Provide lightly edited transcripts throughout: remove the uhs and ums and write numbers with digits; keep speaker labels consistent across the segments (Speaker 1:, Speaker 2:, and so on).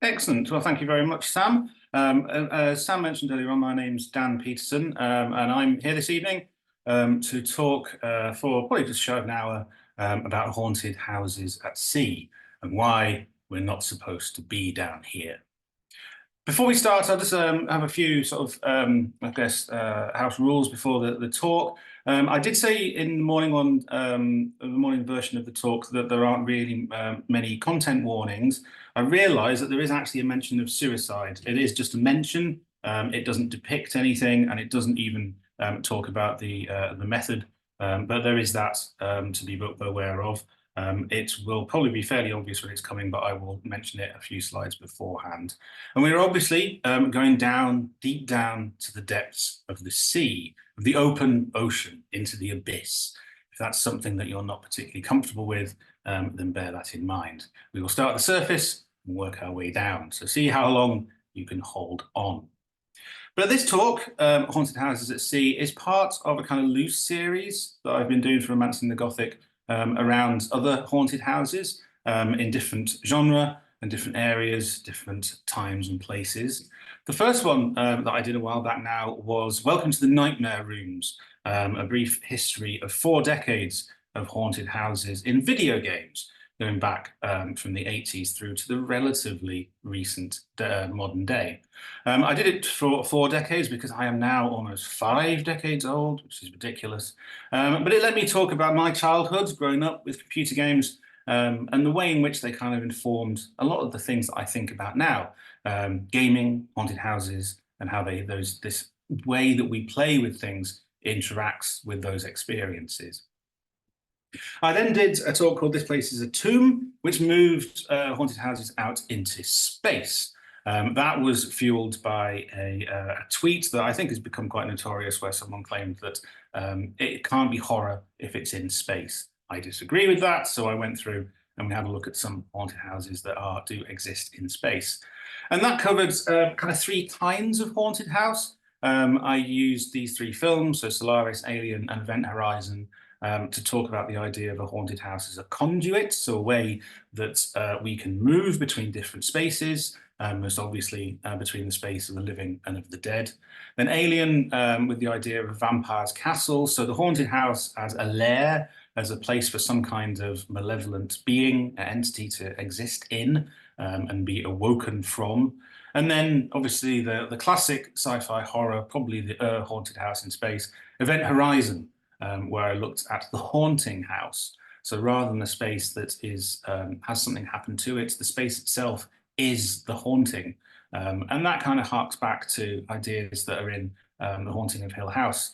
Speaker 1: Excellent. Well, thank you very much, Sam. As Sam mentioned earlier on, my name's Dan Pietersen, and I'm here this evening to talk for probably just a short of an hour about haunted houses at sea and why we're not supposed to be down here. Before we start, I'll just have a few sort of, house rules before the talk. I did say in the morning on the morning version of the talk that there aren't really many content warnings. I realise that there is actually a mention of suicide. It is just a mention. It doesn't depict anything, and it doesn't even talk about the method. But there is that to be aware of. It will probably be fairly obvious when it's coming, but I will mention it a few slides beforehand. And we're obviously going down, deep down to the depths of the sea, of the open ocean, into the abyss. If that's something that you're not particularly comfortable with, then bear that in mind. We will start at the surface and work our way down. So see how long you can hold on. But this talk, Haunted Houses at Sea, is part of a kind of loose series that I've been doing for Romancing the Gothic around other haunted houses in different genre and different areas, different times and places. The first one that I did a while back now was Welcome to the Nightmare Rooms, a brief history of 4 decades of haunted houses in video games, going back from the 80s through to the relatively recent modern day. I did it for 4 decades because I am now almost 5 decades old, which is ridiculous. But it let me talk about my childhood growing up with computer games and the way in which they kind of informed a lot of the things that I think about now. Gaming, haunted houses, and how this way that we play with things interacts with those experiences. I then did a talk called This Place is a Tomb, which moved haunted houses out into space. That was fueled by a tweet that I think has become quite notorious, where someone claimed that it can't be horror if it's in space. I disagree with that, so I went through and we had a look at some haunted houses that do exist in space. And that covers kind of 3 kinds of haunted house. I used these 3 films, so Solaris, Alien, and Event Horizon, to talk about the idea of a haunted house as a conduit, so a way that we can move between different spaces, most obviously between the space of the living and of the dead. Then Alien, with the idea of a vampire's castle, so the haunted house as a lair, as a place for some kind of malevolent being, entity to exist in and be awoken from. And then, obviously, the classic sci-fi horror, probably the haunted house in space, Event Horizon, where I looked at the haunting house. So rather than a space that is has something happen to it, the space itself is the haunting. And that kind of harks back to ideas that are in The Haunting of Hill House,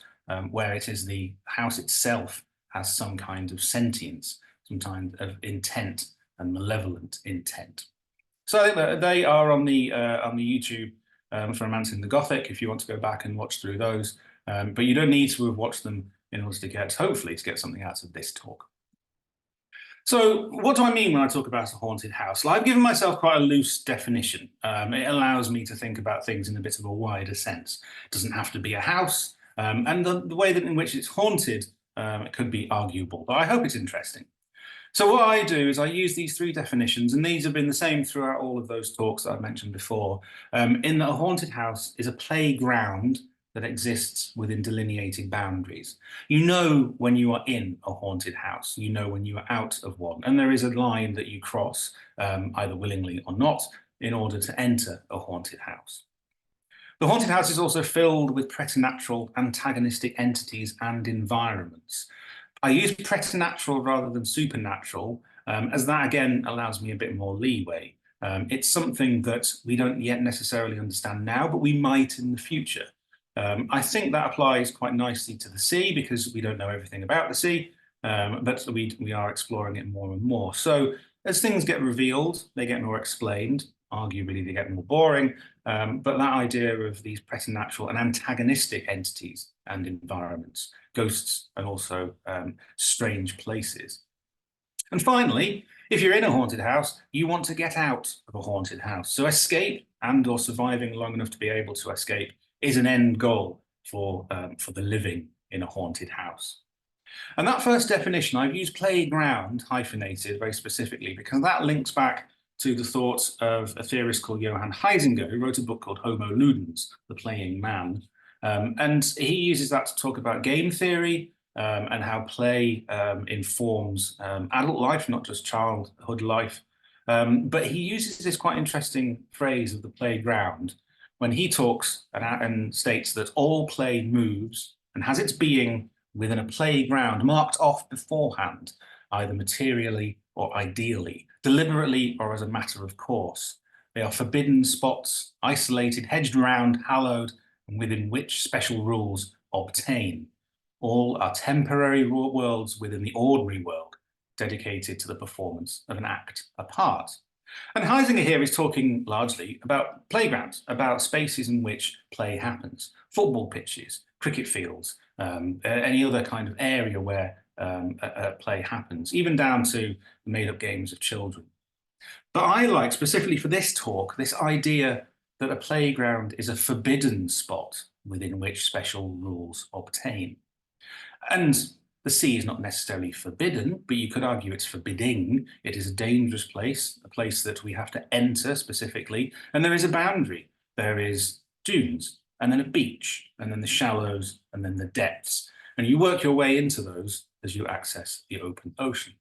Speaker 1: where it is the house itself has some kind of sentience, some kind of intent and malevolent intent. So they are on the YouTube for Romancing the Gothic, if you want to go back and watch through those. But you don't need to have watched them in order to get, hopefully, to get something out of this talk. So what do I mean when I talk about a haunted house? Well, I've given myself quite a loose definition. It allows me to think about things in a bit of a wider sense. It doesn't have to be a house, and the way that in which it's haunted, it could be arguable, but I hope it's interesting. So what I do is I use these 3 definitions, and these have been the same throughout all of those talks that I've mentioned before, in that a haunted house is a playground that exists within delineated boundaries. You know when you are in a haunted house, you know when you are out of one, and there is a line that you cross, either willingly or not, in order to enter a haunted house. The haunted house is also filled with preternatural antagonistic entities and environments. I use preternatural rather than supernatural, as that again allows me a bit more leeway. It's something that we don't yet necessarily understand now, but we might in the future. I think that applies quite nicely to the sea because we don't know everything about the sea, but we are exploring it more and more. So as things get revealed, they get more explained. Arguably, they get more boring. But that idea of these preternatural and antagonistic entities and environments, ghosts, and also strange places. And finally, if you're in a haunted house, you want to get out of a haunted house. So escape and/or surviving long enough to be able to escape is an end goal for the living in a haunted house. And that first definition, I've used playground hyphenated very specifically because that links back to the thought of a theorist called Johann Huizinga, who wrote a book called Homo Ludens, The Playing Man. And he uses that to talk about game theory and how play informs adult life, not just childhood life. But he uses this quite interesting phrase of the playground when he talks and states that all play moves and has its being within a playground marked off beforehand, either materially or ideally, deliberately or as a matter of course. They are forbidden spots, isolated, hedged around, hallowed, and within which special rules obtain. All are temporary worlds within the ordinary world, dedicated to the performance of an act apart. And Huizinga here is talking largely about playgrounds, about spaces in which play happens, football pitches, cricket fields, any other kind of area where play happens, even down to the made-up games of children. But I like, specifically for this talk, this idea that a playground is a forbidden spot within which special rules obtain. And the sea is not necessarily forbidden, but you could argue it's forbidding. It is a dangerous place, a place that we have to enter specifically, and there is a boundary. There is dunes, and then a beach, and then the shallows, and then the depths. And you work your way into those as you access the open ocean.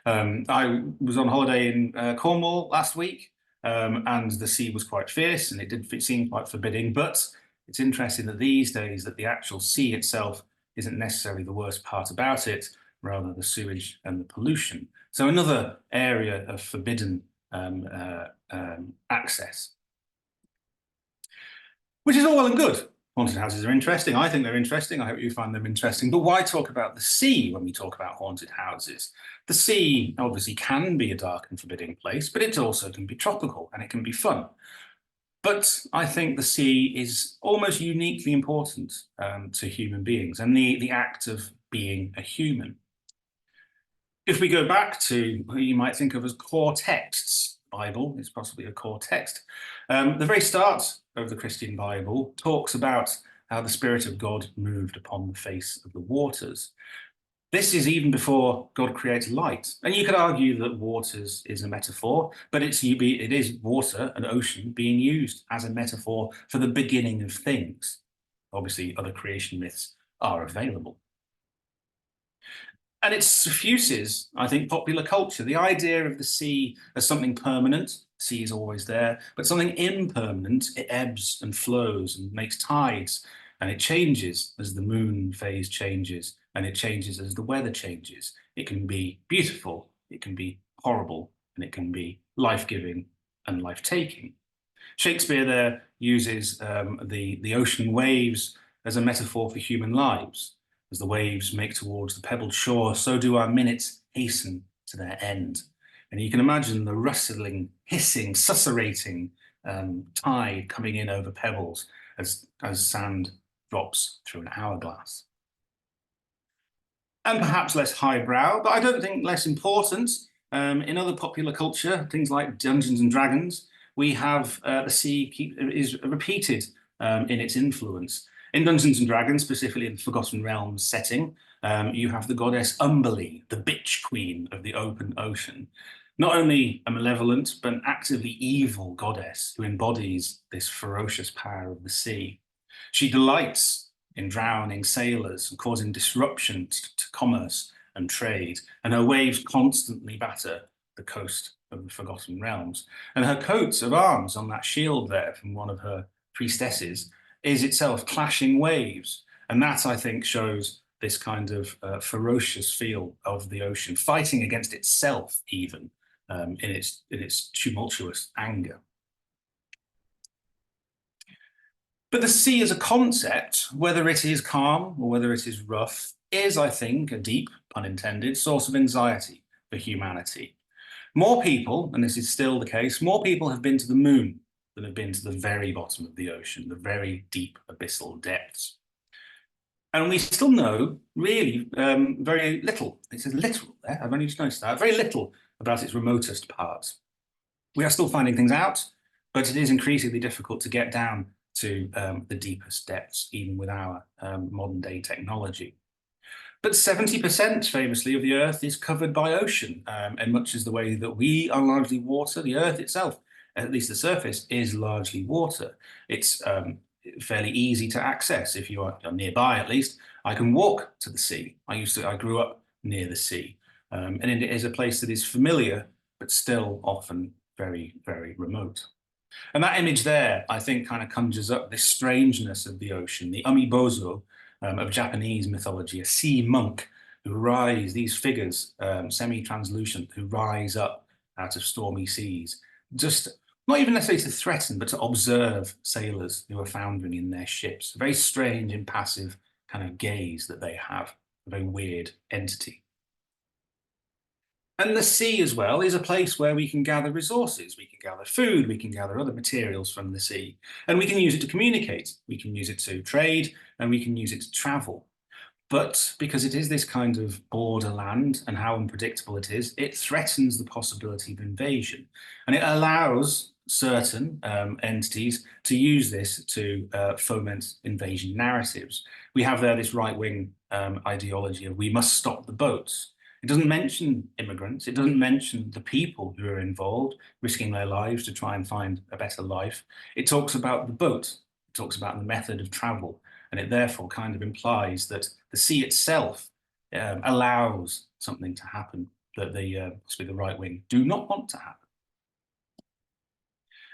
Speaker 1: I was on holiday in Cornwall last week, and the sea was quite fierce, and it did seem quite forbidding, but it's interesting that these days that the actual sea itself isn't necessarily the worst part about it, rather the sewage and the pollution. So another area of forbidden access. Which is all well and good. Haunted houses are interesting. I think they're interesting. I hope you find them interesting. But why talk about the sea when we talk about haunted houses? The sea obviously can be a dark and forbidding place, but it also can be tropical and it can be fun. But I think the sea is almost uniquely important to human beings and the act of being a human. If we go back to what you might think of as core texts, Bible is possibly a core text. The very start of the Christian Bible talks about how the Spirit of God moved upon the face of the waters. This is even before God creates light. And you could argue that waters is a metaphor, but it is water, an ocean, being used as a metaphor for the beginning of things. Obviously, other creation myths are available. And it suffuses, I think, popular culture. The idea of the sea as something permanent, the sea is always there, but something impermanent, it ebbs and flows and makes tides, and it changes as the moon phase changes, and it changes as the weather changes. It can be beautiful, it can be horrible, and it can be life-giving and life-taking. Shakespeare there uses the ocean waves as a metaphor for human lives. As the waves make towards the pebbled shore, so do our minutes hasten to their end. And you can imagine the rustling, hissing, susurrating tide coming in over pebbles as sand drops through an hourglass. And perhaps less highbrow, but I don't think less important, in other popular culture, things like Dungeons and Dragons, we have the sea is repeated in its influence. In Dungeons and Dragons, specifically in the Forgotten Realms setting, you have the goddess Umberlee, the bitch queen of the open ocean. Not only a malevolent, but an actively evil goddess who embodies this ferocious power of the sea. She delights in drowning sailors and causing disruption to commerce and trade, and her waves constantly batter the coast of the Forgotten Realms. And her coat of arms on that shield there from one of her priestesses is itself clashing waves. And that, I think, shows this kind of ferocious feel of the ocean, fighting against itself even in its tumultuous anger. But the sea as a concept, whether it is calm or whether it is rough, is, I think, a deep, pun intended, source of anxiety for humanity. More people, and this is still the case, more people have been to the moon than have been to the very bottom of the ocean, the very deep abyssal depths. And we still know really very little. It says little there, I've only just noticed that, very little about its remotest parts. We are still finding things out, but it is increasingly difficult to get down to the deepest depths, even with our modern day technology. But 70% famously of the Earth is covered by ocean, and much as the way that we are largely water, the Earth itself, at least the surface, is largely water. It's fairly easy to access if you are nearby, at least. I can walk to the sea. I grew up near the sea, and it is a place that is familiar, but still often very, very remote. And that image there, I think, kind of conjures up this strangeness of the ocean, the umibozo of Japanese mythology, a sea monk who rise, these figures, semi-translucent, who rise up out of stormy seas, just not even necessarily to threaten, but to observe sailors who are foundering in their ships. A very strange, impassive kind of gaze that they have, a very weird entity. And the sea as well is a place where we can gather resources. We can gather food, we can gather other materials from the sea, and we can use it to communicate. We can use it to trade, and we can use it to travel. But because it is this kind of borderland and how unpredictable it is, it threatens the possibility of invasion. And it allows certain entities to use this to foment invasion narratives. We have there this right-wing ideology of we must stop the boats. It doesn't mention immigrants. It doesn't mention the people who are involved, risking their lives to try and find a better life. It talks about the boat. It talks about the method of travel. And it therefore kind of implies that the sea itself allows something to happen that possibly the right wing do not want to happen.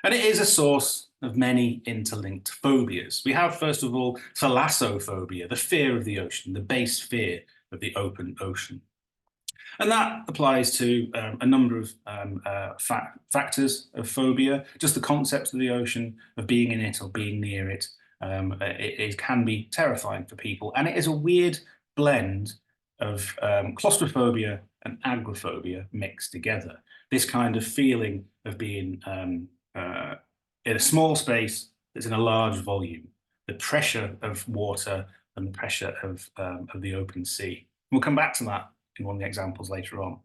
Speaker 1: And it is a source of many interlinked phobias. We have, first of all, thalassophobia, the fear of the ocean, the base fear of the open ocean. And that applies to a number of factors of phobia, just the concept of the ocean, of being in it or being near it. It can be terrifying for people. And it is a weird blend of claustrophobia and agoraphobia mixed together. This kind of feeling of being in a small space that's in a large volume, the pressure of water and the pressure of the open sea. We'll come back to that in one of the examples later on.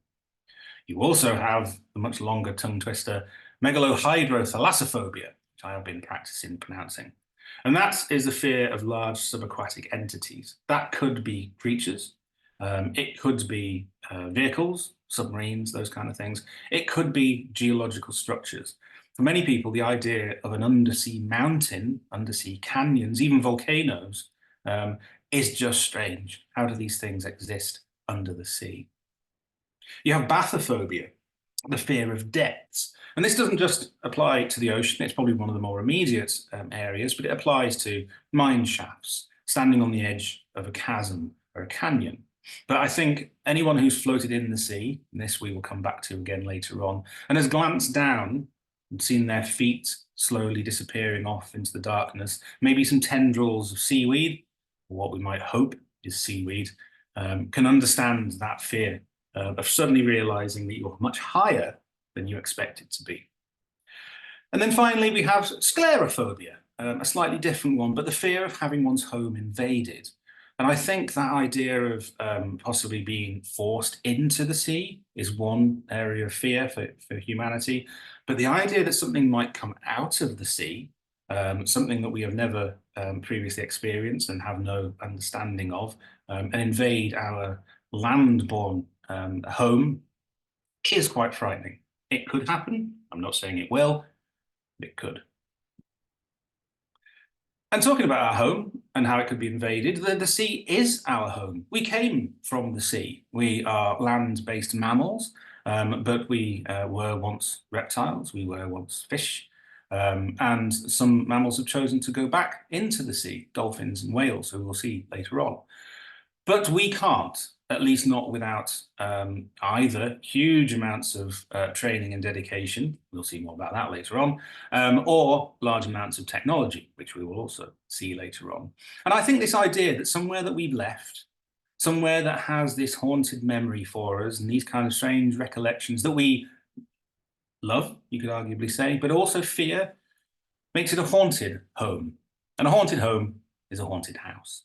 Speaker 1: You also have the much longer tongue twister, megalohydrothalassophobia, which I have been practicing pronouncing. And that is the fear of large subaquatic entities. That could be creatures. It could be vehicles, submarines, those kind of things. It could be geological structures. For many people, the idea of an undersea mountain, undersea canyons, even volcanoes, is just strange. How do these things exist under the sea? You have bathyphobia, the fear of depths. And this doesn't just apply to the ocean, it's probably one of the more immediate areas, but it applies to mine shafts, standing on the edge of a chasm or a canyon. But I think anyone who's floated in the sea, and this we will come back to again later on, and has glanced down and seen their feet slowly disappearing off into the darkness, maybe some tendrils of seaweed, or what we might hope is seaweed, can understand that fear of suddenly realizing that you're much higher than you expect it to be. And then finally, we have sclerophobia, a slightly different one, but the fear of having one's home invaded. And I think that idea of possibly being forced into the sea is one area of fear for humanity. But the idea that something might come out of the sea, something that we have never previously experienced and have no understanding of, and invade our land-born home is quite frightening. It could happen. I'm not saying it will, but it could. And talking about our home and how it could be invaded, the sea is our home. We came from the sea. We are land-based mammals, but we were once reptiles. We were once fish. And some mammals have chosen to go back into the sea, dolphins and whales, who we'll see later on. But we can't, at least not without either huge amounts of training and dedication, we'll see more about that later on, or large amounts of technology, which we will also see later on. And I think this idea that somewhere that we've left, somewhere that has this haunted memory for us and these kind of strange recollections that we love, you could arguably say, but also fear, makes it a haunted home. And a haunted home is a haunted house.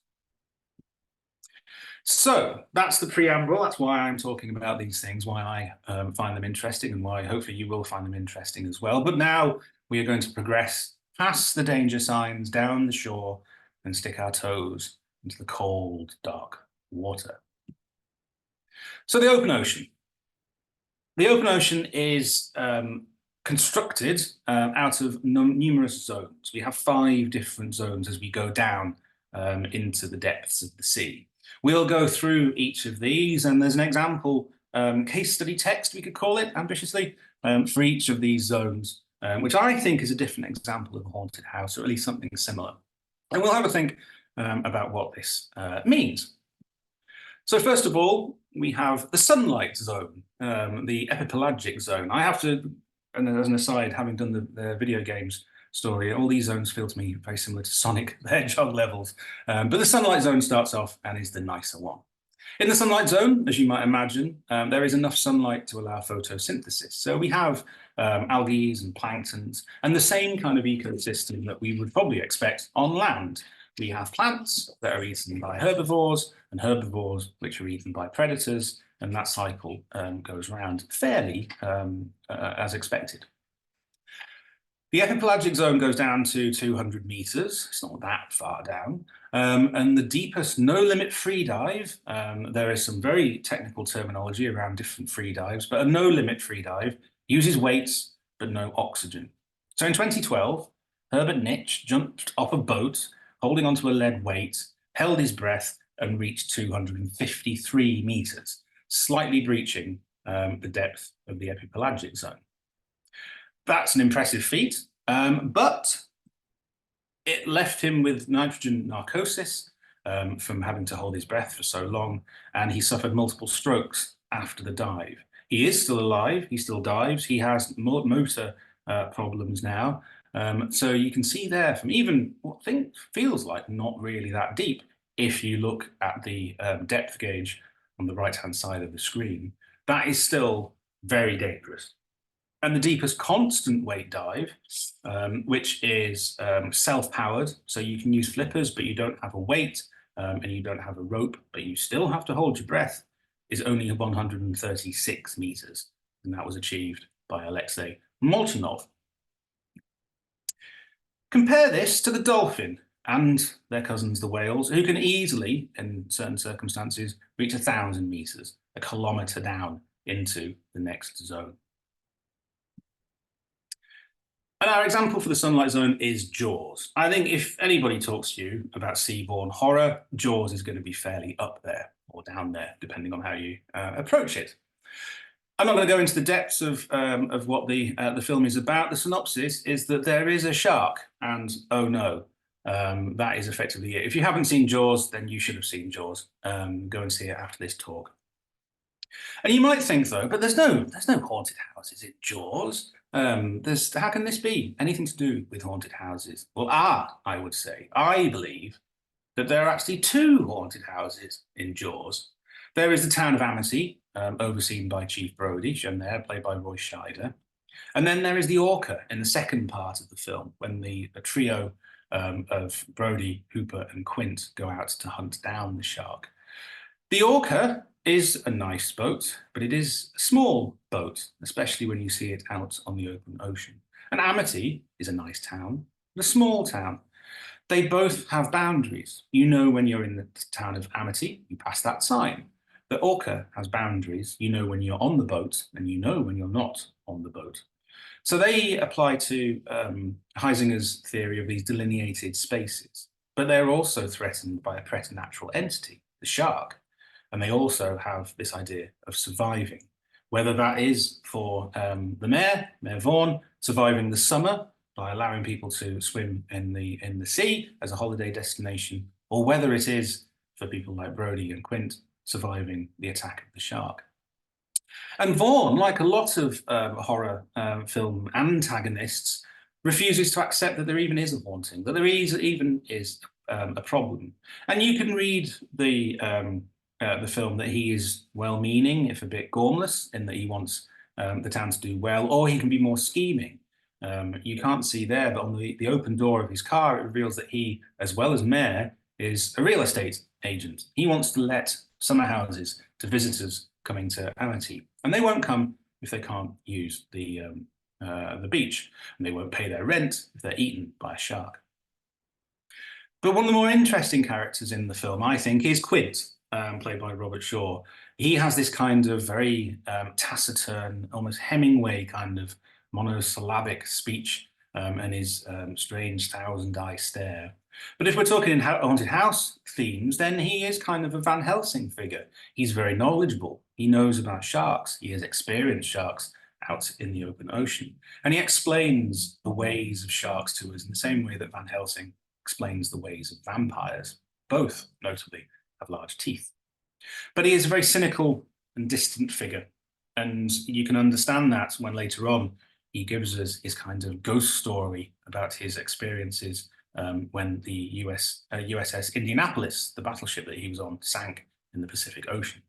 Speaker 1: So that's the preamble. That's why I'm talking about these things, why I find them interesting and why hopefully you will find them interesting as well. But now we are going to progress past the danger signs, down the shore, and stick our toes into the cold, dark water. So the open ocean. The open ocean is constructed out of numerous zones. We have 5 different zones as we go down into the depths of the sea. We'll go through each of these, and there's an example case study text, we could call it ambitiously, for each of these zones, which I think is a different example of a haunted house, or at least something similar. And we'll have a think about what this means. So first of all, we have the sunlight zone, the epipelagic zone. I have to, and as an aside, having done the video games story, all these zones feel to me very similar to Sonic the Hedgehog levels. But the sunlight zone starts off and is the nicer one. In the sunlight zone, as you might imagine, there is enough sunlight to allow photosynthesis. So we have algae and planktons and the same kind of ecosystem that we would probably expect on land. We have plants that are eaten by herbivores and herbivores which are eaten by predators, and that cycle goes around fairly as expected. The epipelagic zone goes down to 200 meters. It's not that far down. And the deepest no-limit free dive, there is some very technical terminology around different free dives, but a no-limit free dive uses weights but no oxygen. So in 2012, Herbert Nitsch jumped off a boat holding onto a lead weight, held his breath, and reached 253 meters, slightly breaching the depth of the epipelagic zone. That's an impressive feat, but it left him with nitrogen narcosis from having to hold his breath for so long, and he suffered multiple strokes after the dive. He is still alive, he still dives, he has motor problems now, so you can see there from even what feels like not really that deep, if you look at the depth gauge on the right-hand side of the screen, that is still very dangerous. And the deepest constant weight dive, which is self-powered, so you can use flippers, but you don't have a weight, and you don't have a rope, but you still have to hold your breath, is only 136 meters. And that was achieved by Alexei Molchanov. Compare this to the dolphin and their cousins, the whales, who can easily, in certain circumstances, reach 1,000 meters, a kilometer down into the next zone. And our example for the sunlight zone is Jaws. I think if anybody talks to you about seaborne horror, Jaws is going to be fairly up there or down there, depending on how you approach it. I'm not going to go into the depths of what the film is about. The synopsis is that there is a shark, and oh no, that is effectively it. If you haven't seen Jaws, then you should have seen Jaws. Go and see it after this talk. And you might think, though, but there's no haunted houses in Jaws. How can this be? Anything to do with haunted houses? Well, I would say, I believe that there are actually 2 haunted houses in Jaws. There is the town of Amity, overseen by Chief Brody, shown there, played by Roy Scheider. And then there is the Orca in the second part of the film, when the trio of Brody, Hooper, and Quint go out to hunt down the shark. The Orca is a nice boat, but it is a small boat, especially when you see it out on the open ocean. And Amity is a nice town, but a small town. They both have boundaries. You know when you're in the town of Amity, you pass that sign. The Orca has boundaries. You know when you're on the boat, and you know when you're not on the boat. So they apply to Heisinger's theory of these delineated spaces, but they're also threatened by a preternatural entity, the shark. And they also have this idea of surviving, whether that is for the Mayor Vaughan, surviving the summer by allowing people to swim in the sea as a holiday destination, or whether it is for people like Brody and Quint surviving the attack of the shark. And Vaughan, like a lot of horror film antagonists, refuses to accept that there even is a haunting, that there even is a problem. And you can read the film that he is well-meaning, if a bit gormless, in that he wants the town to do well, or he can be more scheming. You can't see there, but on the open door of his car, it reveals that he, as well as mayor, is a real estate agent. He wants to let summer houses to visitors coming to Amity, and they won't come if they can't use the beach, and they won't pay their rent if they're eaten by a shark. But one of the more interesting characters in the film, I think, is Quint, played by Robert Shaw. He has this kind of very taciturn, almost Hemingway kind of monosyllabic speech and his strange thousand eye stare. But if we're talking in haunted house themes, then he is kind of a Van Helsing figure. He's very knowledgeable. He knows about sharks. He has experienced sharks out in the open ocean. And he explains the ways of sharks to us in the same way that Van Helsing explains the ways of vampires. Both, notably, have large teeth. But he is a very cynical and distant figure. And you can understand that when later on he gives us his kind of ghost story about his experiences when the USS Indianapolis, the battleship that he was on, sank in the Pacific Ocean.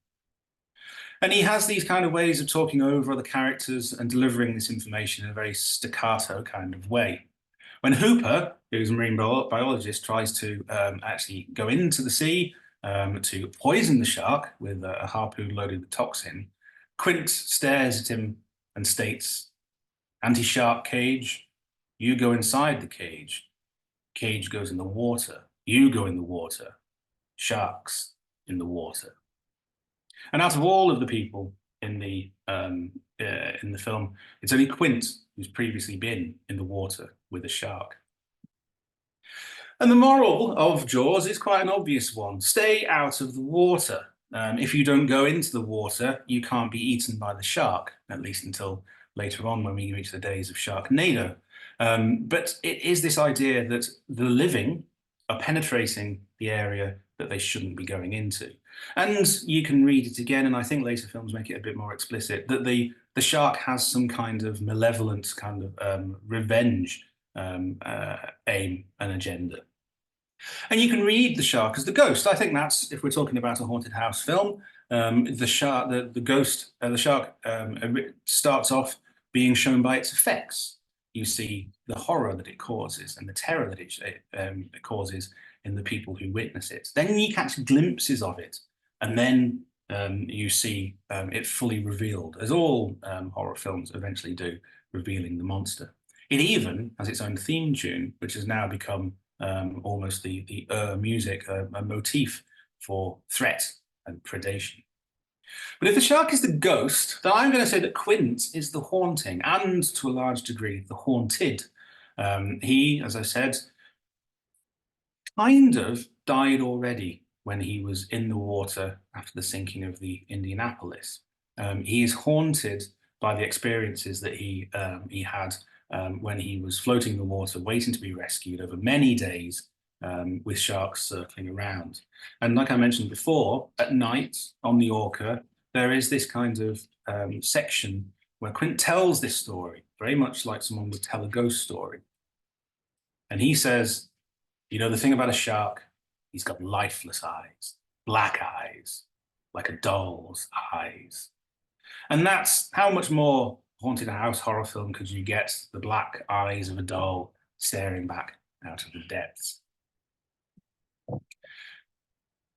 Speaker 1: And he has these kind of ways of talking over other characters and delivering this information in a very staccato kind of way. When Hooper, who's a marine biologist, tries to actually go into the sea to poison the shark with a harpoon loaded with toxin, Quint stares at him and states, "Anti-shark cage, you go inside the cage. Cage goes in the water. You go in the water. Sharks in the water." And out of all of the people in the film, it's only Quint who's previously been in the water with a shark. And the moral of Jaws is quite an obvious one. Stay out of the water. If you don't go into the water, you can't be eaten by the shark, at least until later on when we reach the days of Sharknado. But it is this idea that the living are penetrating the area that they shouldn't be going into. And you can read it again, and I think later films make it a bit more explicit, that the shark has some kind of malevolent kind of revenge aim and agenda. And you can read the shark as the ghost. I think that's, if we're talking about a haunted house film, the shark starts off being shown by its effects. You see the horror that it causes and the terror that it causes in the people who witness it. Then you catch glimpses of it, and then you see it fully revealed, as all horror films eventually do, revealing the monster. It even has its own theme tune, which has now become almost the music, a motif for threat and predation. But if the shark is the ghost, then I'm going to say that Quint is the haunting, and to a large degree, the haunted. He, as I said, kind of died already when he was in the water after the sinking of the Indianapolis. He is haunted by the experiences that he had when he was floating in the water, waiting to be rescued over many days with sharks circling around. And like I mentioned before, at night on the Orca, there is this kind of section where Quint tells this story, very much like someone would tell a ghost story. And he says, you know, the thing about a shark, he's got lifeless eyes, black eyes, like a doll's eyes. And that's how much more haunted house horror film could you get? The black eyes of a doll staring back out of the depths.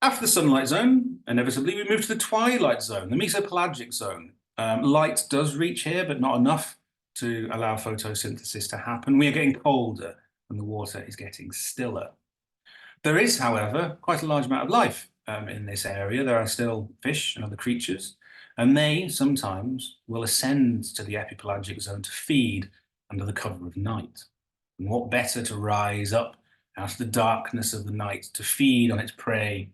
Speaker 1: After the sunlight zone, inevitably we move to the twilight zone, the mesopelagic zone. Light does reach here, but not enough to allow photosynthesis to happen. We are getting colder and the water is getting stiller. There is, however, quite a large amount of life in this area. There are still fish and other creatures, and they sometimes will ascend to the epipelagic zone to feed under the cover of night. And what better to rise up out of the darkness of the night to feed on its prey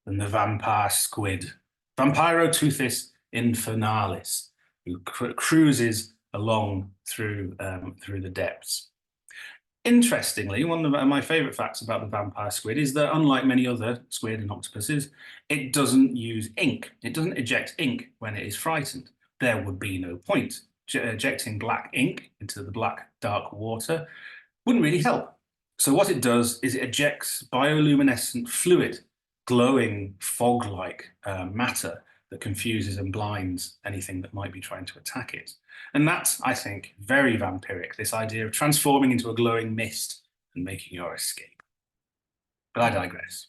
Speaker 1: than the vampire squid, Vampiroteuthis infernalis, who cruises along through the depths. Interestingly, one of my favorite facts about the vampire squid is that unlike many other squid and octopuses, it doesn't use ink. It doesn't eject ink when it is frightened. There would be no point. Ejecting black ink into the black, dark water wouldn't really help. So what it does is it ejects bioluminescent fluid, glowing fog-like matter that confuses and blinds anything that might be trying to attack it. And that's, I think, very vampiric, this idea of transforming into a glowing mist and making your escape. But I digress.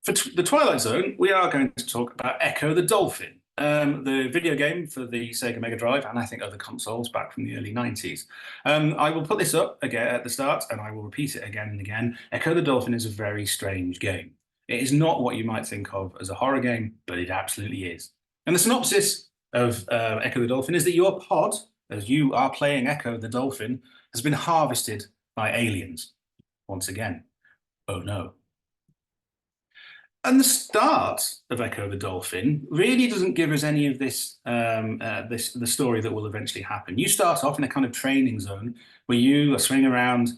Speaker 1: For the Twilight Zone, we are going to talk about Echo the Dolphin, the video game for the Sega Mega Drive, and I think other consoles back from the early 90s. I will put this up again at the start, and I will repeat it again and again. Echo the Dolphin is a very strange game. It is not what you might think of as a horror game, but it absolutely is. And the synopsis of Echo the Dolphin is that your pod, as you are playing Echo the Dolphin, has been harvested by aliens. Once again, oh no. And the start of Echo the Dolphin really doesn't give us any of this, the story that will eventually happen. You start off in a kind of training zone where you are swinging around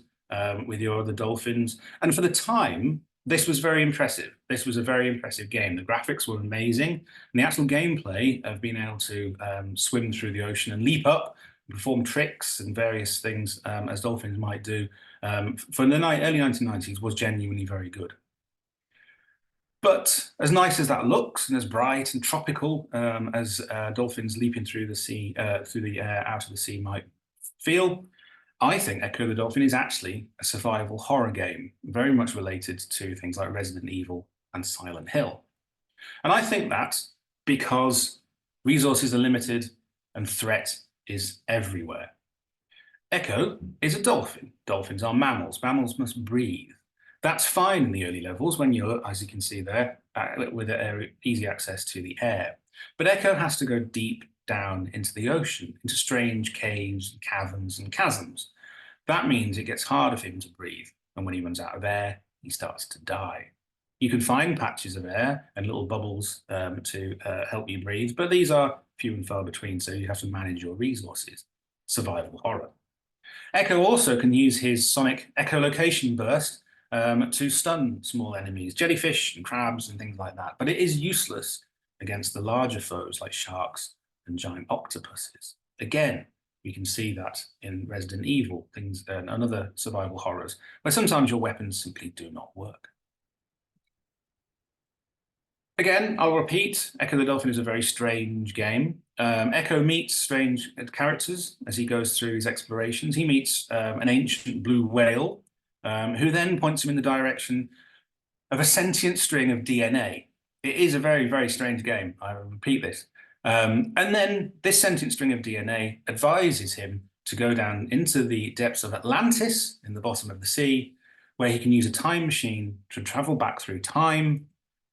Speaker 1: with your other dolphins. And for the time, this was very impressive. This was a very impressive game. The graphics were amazing. And the actual gameplay of being able to swim through the ocean and leap up, perform tricks and various things as dolphins might do for the early 1990s was genuinely very good. But as nice as that looks, and as bright and tropical as dolphins leaping through the sea, through the air, out of the sea might feel, I think Echo the Dolphin is actually a survival horror game, very much related to things like Resident Evil and Silent Hill. And I think that because resources are limited and threat is everywhere. Echo is a dolphin. Dolphins are mammals. Mammals must breathe. That's fine in the early levels when you're, as you can see there, with easy access to the air. But Echo has to go deep down into the ocean, into strange caves, caverns, and chasms. That means it gets harder for him to breathe, and when he runs out of air, he starts to die. You can find patches of air and little bubbles to help you breathe, but these are few and far between, so you have to manage your resources. Survival horror. Echo also can use his sonic echolocation burst to stun small enemies, jellyfish and crabs and things like that. But it is useless against the larger foes like sharks and giant octopuses. Again, we can see that in Resident Evil, things and other survival horrors, where sometimes your weapons simply do not work. Again, I'll repeat, Echo the Dolphin is a very strange game. Echo meets strange characters as he goes through his explorations. He meets an ancient blue whale, who then points him in the direction of a sentient string of DNA. It is a very, very strange game. I will repeat this. And then this sentient string of DNA advises him to go down into the depths of Atlantis in the bottom of the sea, where he can use a time machine to travel back through time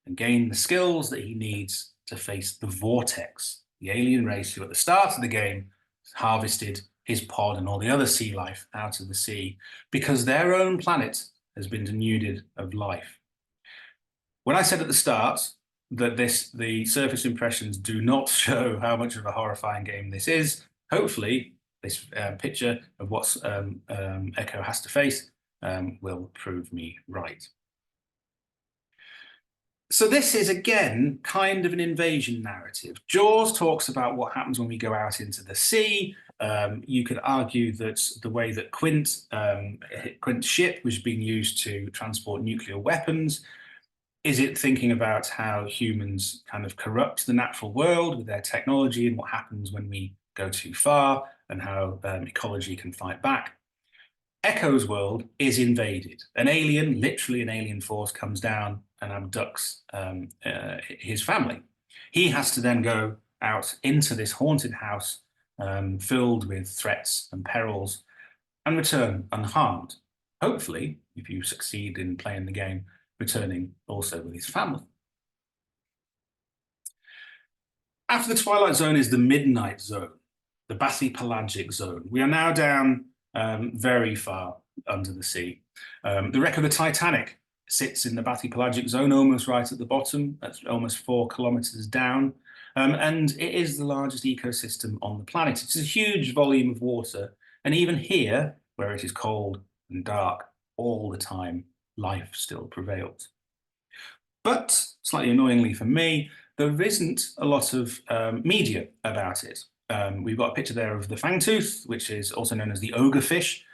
Speaker 1: and gain the skills that he needs to face the Vortex, the alien race who at the start of the game harvested his pod and all the other sea life out of the sea because their own planet has been denuded of life. When I said at the start that the surface impressions do not show how much of a horrifying game this is, hopefully this picture of what Echo has to face will prove me right. So this is, again, kind of an invasion narrative. Jaws talks about what happens when we go out into the sea. You could argue that the way that Quint's ship was being used to transport nuclear weapons, is it thinking about how humans kind of corrupt the natural world with their technology and what happens when we go too far and how ecology can fight back? Echo's world is invaded. An alien, literally an alien force, comes down and abducts his family. He has to then go out into this haunted house filled with threats and perils and return unharmed. Hopefully, if you succeed in playing the game, returning also with his family. After the Twilight Zone is the Midnight Zone, the bathypelagic zone. We are now down very far under the sea. The wreck of the Titanic sits in the bathypelagic zone, almost right at the bottom. That's almost 4 kilometers down. And it is the largest ecosystem on the planet. It's a huge volume of water. And even here, where it is cold and dark all the time, life still prevails. But, slightly annoyingly for me, there isn't a lot of media about it. We've got a picture there of the fangtooth, which is also known as the ogre fish,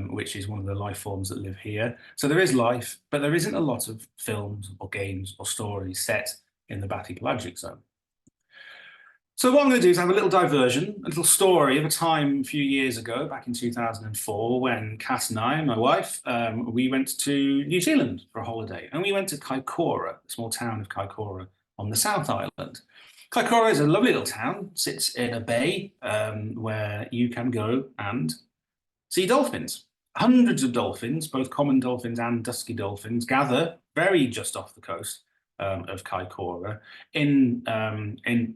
Speaker 1: which is one of the life forms that live here. So there is life, but there isn't a lot of films or games or stories set in the bathypelagic zone. So what I'm going to do is have a little diversion, a little story of a time a few years ago, back in 2004, when Kat and I, my wife, we went to New Zealand for a holiday. And we went to Kaikoura, the small town of Kaikoura on the South Island. Kaikoura is a lovely little town, sits in a bay where you can go and see dolphins. Hundreds of dolphins, both common dolphins and dusky dolphins, gather very just off the coast of Kaikoura in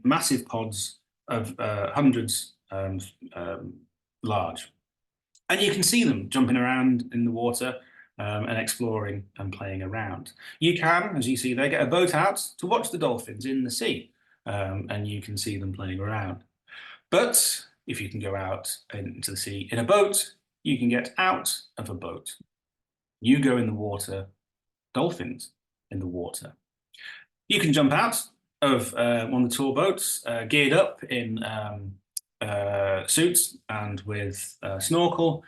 Speaker 1: massive pods of hundreds large. And you can see them jumping around in the water and exploring and playing around. You can, as you see there, get a boat out to watch the dolphins in the sea, and you can see them playing around. But if you can go out into the sea in a boat, you can get out of a boat. You go in the water, dolphins in the water. You can jump out of one of the tour boats, geared up in suits and with snorkel,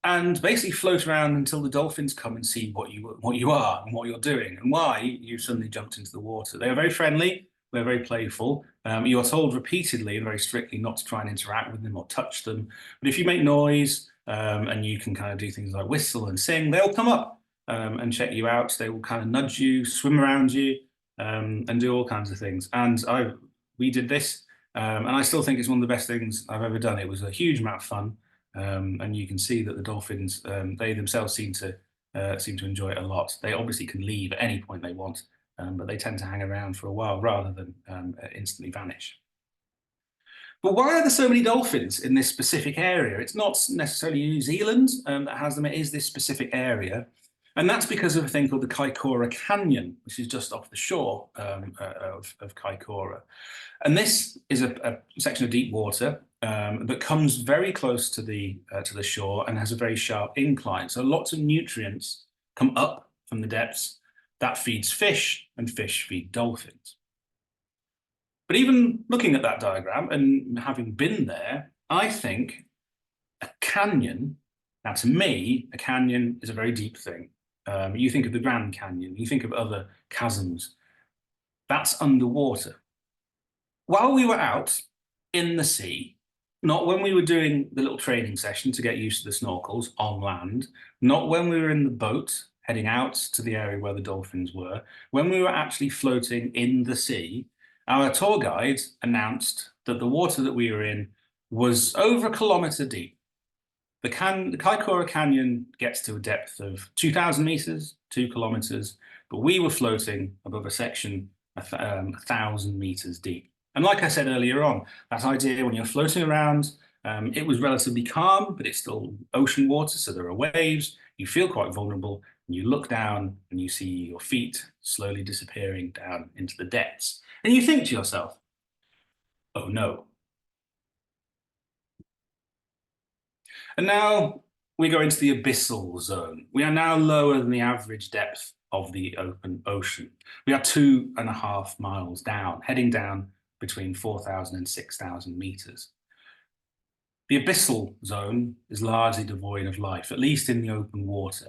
Speaker 1: and basically float around until the dolphins come and see what you are and what you're doing and why you suddenly jumped into the water. They are very friendly. They're very playful. You are told repeatedly and very strictly not to try and interact with them or touch them. But if you make noise and you can kind of do things like whistle and sing, they'll come up and check you out. They will kind of nudge you, swim around you, and do all kinds of things. And we did this, and I still think it's one of the best things I've ever done. It was a huge amount of fun. And you can see that the dolphins, they themselves seem to enjoy it a lot. They obviously can leave at any point they want, but they tend to hang around for a while rather than instantly vanish. But why are there so many dolphins in this specific area? It's not necessarily New Zealand that has them, it is this specific area. And that's because of a thing called the Kaikoura Canyon, which is just off the shore of Kaikoura. And this is a section of deep water that comes very close to the shore and has a very sharp incline. So lots of nutrients come up from the depths. That feeds fish, and fish feed dolphins. But even looking at that diagram and having been there, I think a canyon, now to me, a canyon is a very deep thing. You think of the Grand Canyon, you think of other chasms. That's underwater. While we were out in the sea, not when we were doing the little training session to get used to the snorkels on land, not when we were in the boat heading out to the area where the dolphins were, when we were actually floating in the sea, our tour guide announced that the water that we were in was over 1 kilometre deep. The Kaikoura Canyon gets to a depth of 2,000 meters, 2 kilometers, but we were floating above a section 1,000 meters deep. And like I said earlier on, that idea when you're floating around, it was relatively calm, but it's still ocean water, so there are waves. You feel quite vulnerable, and you look down and you see your feet slowly disappearing down into the depths. And you think to yourself, oh no. And now we go into the abyssal zone. We are now lower than the average depth of the open ocean. We are 2.5 miles down, heading down between 4,000 and 6,000 meters. The abyssal zone is largely devoid of life, at least in the open water.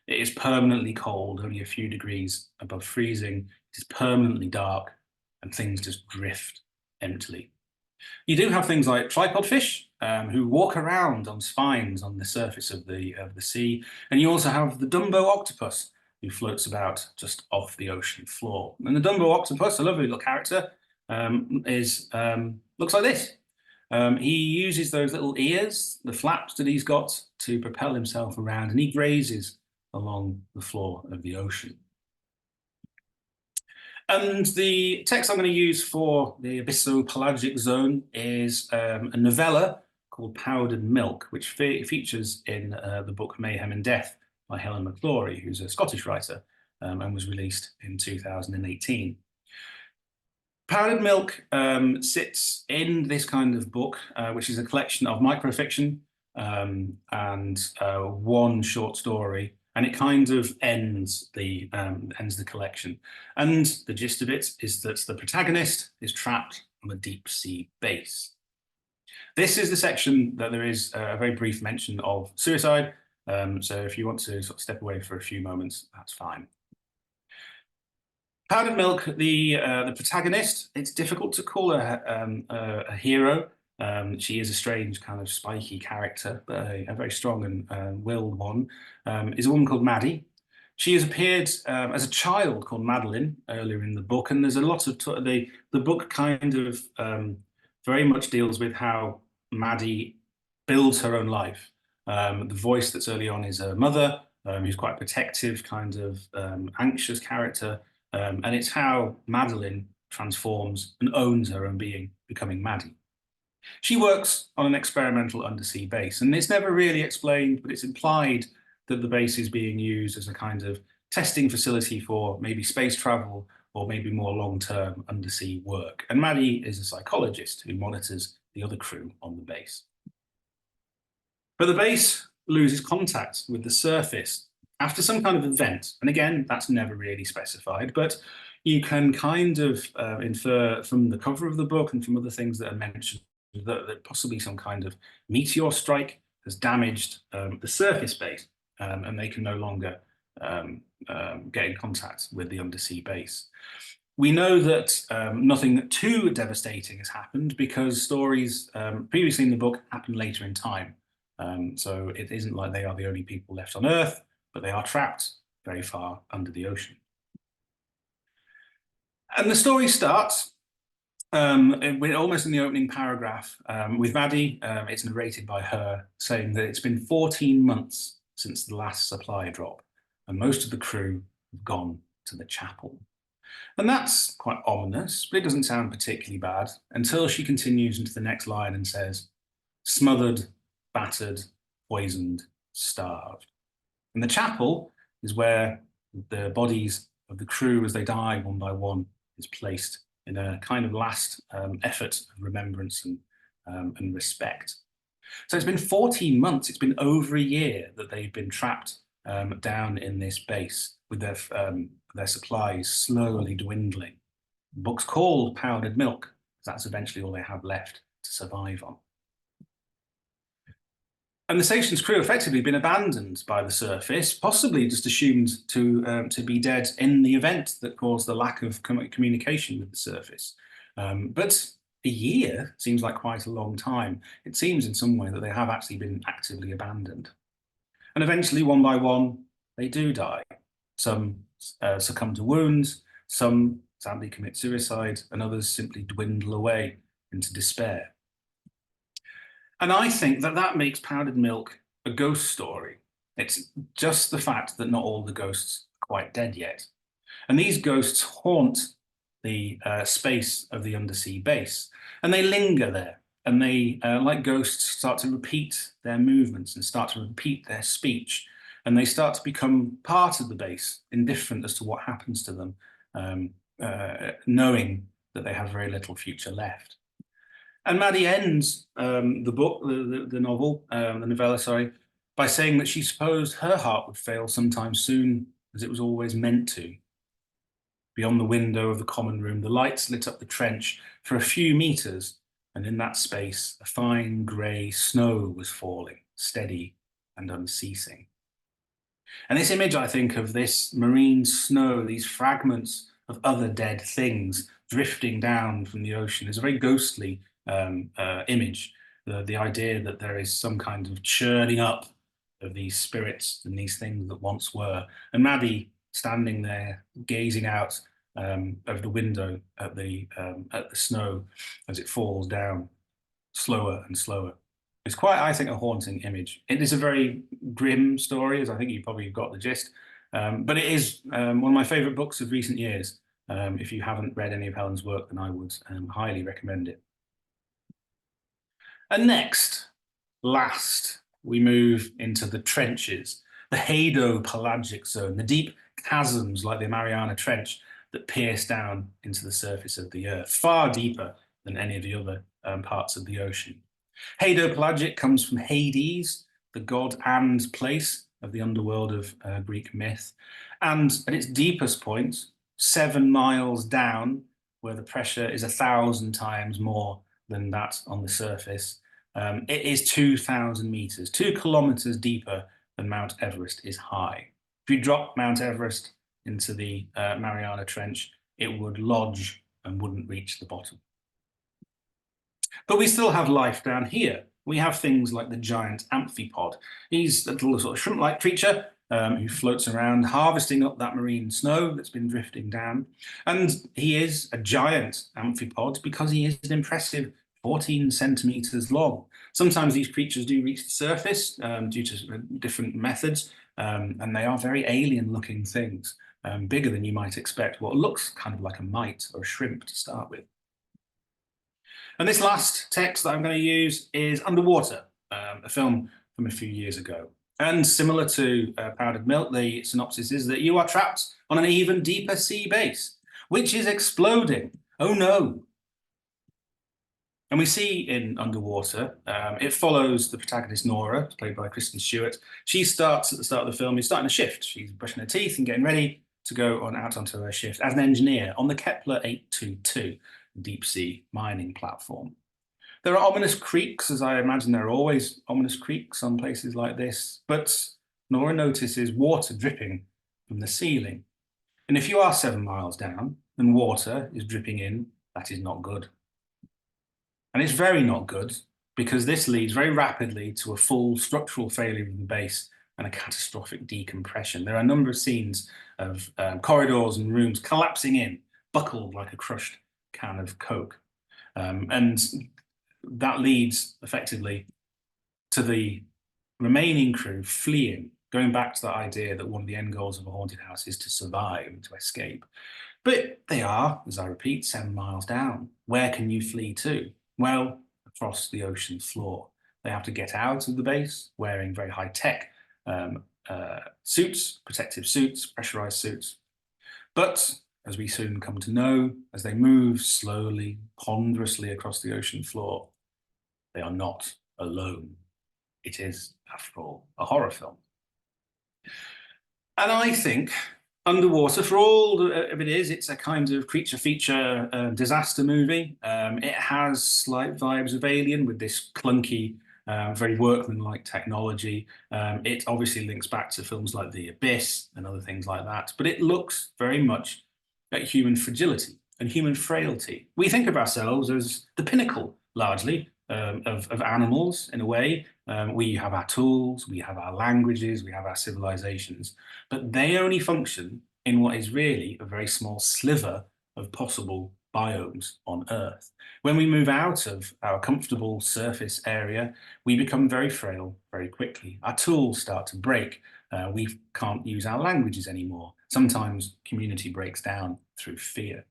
Speaker 1: It is permanently cold, only a few degrees above freezing. It is permanently dark, and things just drift emptily. You do have things like tripod fish who walk around on spines on the surface of the sea, and you also have the Dumbo octopus who floats about just off the ocean floor. And the Dumbo octopus, a lovely little character, looks like this. He uses those little ears, the flaps that he's got, to propel himself around, and he grazes along the floor of the ocean. And the text I'm going to use for the abysso-pelagic zone is a novella called Powdered Milk, which features in the book Mayhem and Death by Helen McClory, who's a Scottish writer, and was released in 2018. Powdered Milk sits in this kind of book, which is a collection of microfiction and one short story, and it kind of ends the collection. And the gist of it is that the protagonist is trapped on a deep sea base. This is the section that there is a very brief mention of suicide. So if you want to sort of step away for a few moments, that's fine. Powdered Milk, the protagonist, it's difficult to call her a hero. She is a strange kind of spiky character, but a very strong and willed one, is a woman called Maddie. She has appeared as a child called Madeline earlier in the book, and there's a lot of the book kind of very much deals with how Maddie builds her own life. The voice that's early on is her mother, who's quite a protective, kind of anxious character. And it's how Madeline transforms and owns her own being, becoming Maddie. She works on an experimental undersea base, and it's never really explained, but it's implied that the base is being used as a kind of testing facility for maybe space travel or maybe more long-term undersea work. And Maddie is a psychologist who monitors the other crew on the base. But the base loses contact with the surface after some kind of event. And again, that's never really specified, but you can kind of infer from the cover of the book and from other things that are mentioned that possibly some kind of meteor strike has damaged the surface base, and they can no longer get in contact with the undersea base. We know that nothing too devastating has happened because stories previously in the book happen later in time. So it isn't like they are the only people left on Earth, but they are trapped very far under the ocean. And the story starts almost in the opening paragraph with Maddie. It's narrated by her saying that it's been 14 months since the last supply drop, and most of the crew have gone to the chapel. And that's quite ominous, but it doesn't sound particularly bad until she continues into the next line and says, smothered, battered, poisoned, starved. And the chapel is where the bodies of the crew as they die one by one is placed in a kind of last effort of remembrance and respect. So it's been 14 months, it's been over a year that they've been trapped down in this base with their supplies slowly dwindling. The book's called Powdered Milk, because that's eventually all they have left to survive on. And the station's crew effectively been abandoned by the surface, possibly just assumed to be dead in the event that caused the lack of communication with the surface. But a year seems like quite a long time. It seems in some way that they have actually been actively abandoned. And eventually, one by one, they do die. Some succumb to wounds, some sadly commit suicide, and others simply dwindle away into despair. And I think that that makes Powdered Milk a ghost story. It's just the fact that not all the ghosts are quite dead yet. And these ghosts haunt the space of the undersea base, and they linger there. And they, like ghosts, start to repeat their movements and start to repeat their speech. And they start to become part of the base, indifferent as to what happens to them, knowing that they have very little future left. And Maddie ends the book, the novel, the novella, sorry, by saying that she supposed her heart would fail sometime soon, as it was always meant to. Beyond the window of the common room, the lights lit up the trench for a few meters, and in that space, a fine grey snow was falling, steady and unceasing. And this image, I think, of this marine snow, these fragments of other dead things drifting down from the ocean, is a very ghostly image. The idea that there is some kind of churning up of these spirits and these things that once were. And Maddie standing there, gazing out of the window at the snow as it falls down slower and slower. It's quite, I think, a haunting image. It is a very grim story, as I think you probably got the gist, but it is one of my favourite books of recent years. If you haven't read any of Helen's work, then I would highly recommend it. And next, last, we move into the trenches, the hadopelagic zone, the deep chasms like the Mariana Trench that pierce down into the surface of the Earth, far deeper than any of the other parts of the ocean. Hadopelagic comes from Hades, the god and place of the underworld of Greek myth. And at its deepest point, 7 miles down, where the pressure is 1,000 times more than that on the surface, it is 2,000 meters, 2 kilometers deeper than Mount Everest is high. If you drop Mount Everest into the Mariana Trench, it would lodge and wouldn't reach the bottom. But we still have life down here. We have things like the giant amphipod. He's a little sort of shrimp-like creature who floats around, harvesting up that marine snow that's been drifting down. And he is a giant amphipod because he is an impressive 14 centimeters long. Sometimes these creatures do reach the surface due to different methods, and they are very alien-looking things, bigger than you might expect. What looks kind of like a mite or a shrimp to start with. And this last text that I'm going to use is Underwater, a film from a few years ago. And similar to Powdered Milk, the synopsis is that you are trapped on an even deeper sea base, which is exploding. Oh no. And we see in Underwater, it follows the protagonist Nora, played by Kristen Stewart. She starts at the start of the film, she's starting a shift. She's brushing her teeth and getting ready to go out onto her shift as an engineer on the Kepler 822 deep sea mining platform. There are ominous creaks, as I imagine there are always ominous creaks on places like this, but Nora notices water dripping from the ceiling. And if you are 7 miles down and water is dripping in, that is not good. And it's very not good because this leads very rapidly to a full structural failure of the base and a catastrophic decompression. There are a number of scenes of corridors and rooms collapsing in, buckled like a crushed can of Coke. And that leads effectively to the remaining crew fleeing, going back to that idea that one of the end goals of a haunted house is to survive, to escape. But they are, as I repeat, 7 miles down. Where can you flee to? Well, across the ocean floor. They have to get out of the base wearing very high-tech suits, protective suits, pressurized suits. But as we soon come to know, as they move slowly, ponderously across the ocean floor, they are not alone. It is, after all, a horror film. And I think Underwater, for all of it is, it's a kind of creature feature disaster movie. It has slight vibes of Alien with this clunky, very workmanlike technology. It obviously links back to films like The Abyss and other things like that, but it looks very much at human fragility and human frailty. We think of ourselves as the pinnacle, largely, of animals in a way. We have our tools, we have our languages, we have our civilizations, but they only function in what is really a very small sliver of possible biomes on Earth. When we move out of our comfortable surface area, we become very frail very quickly. Our tools start to break. We can't use our languages anymore. Sometimes community breaks down through fear.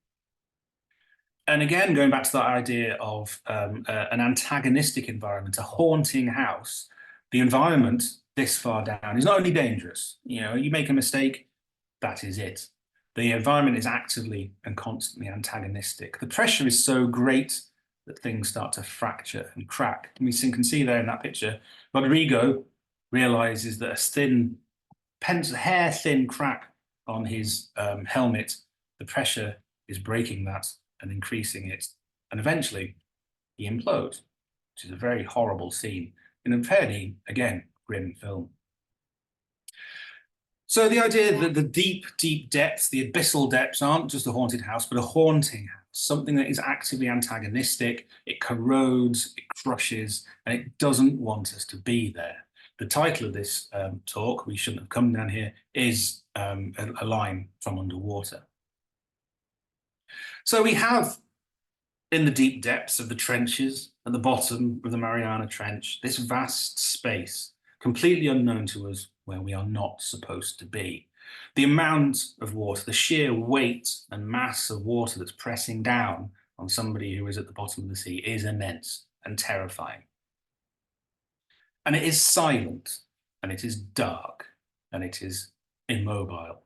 Speaker 1: And again, going back to that idea of an antagonistic environment, a haunting house, the environment this far down is not only dangerous, you make a mistake, that is it. The environment is actively and constantly antagonistic. The pressure is so great that things start to fracture and crack. And we can see there in that picture, Rodrigo realizes that a thin, hair-thin crack on his helmet, the pressure is breaking that and increasing it. And eventually he implodes, which is a very horrible scene in a fairly, again, grim film. So the idea that the deep, deep depths, the abyssal depths aren't just a haunted house, but a haunting house, something that is actively antagonistic, it corrodes, it crushes, and it doesn't want us to be there. The title of this talk, We Shouldn't Have Come Down Here, is a line from Underwater. So we have, in the deep depths of the trenches, at the bottom of the Mariana Trench, this vast space, completely unknown to us, where we are not supposed to be. The amount of water, the sheer weight and mass of water that's pressing down on somebody who is at the bottom of the sea is immense and terrifying. And it is silent, and it is dark, and it is immobile.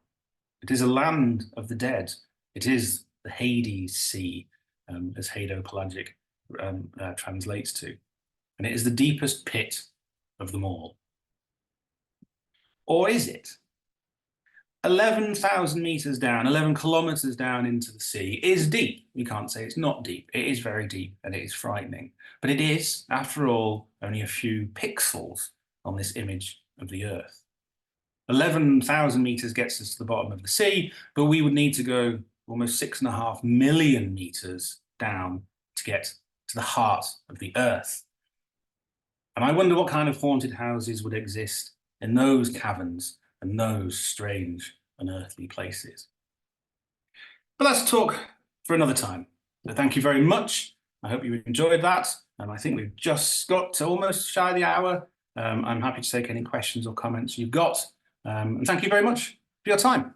Speaker 1: It is a land of the dead. It is the Hades Sea, as Hadopelagic translates to. And it is the deepest pit of them all. Or is it? 11,000 meters down, 11 kilometers down into the sea is deep. You can't say it's not deep. It is very deep and it is frightening. But it is, after all, only a few pixels on this image of the Earth. 11,000 meters gets us to the bottom of the sea, but we would need to go almost 6.5 million meters down to get to the heart of the Earth. And I wonder what kind of haunted houses would exist in those caverns and those strange, unearthly places. But that's talk for another time. So thank you very much. I hope you enjoyed that. I think we've just got to almost shy the hour. I'm happy to take any questions or comments you've got. And thank you very much for your time.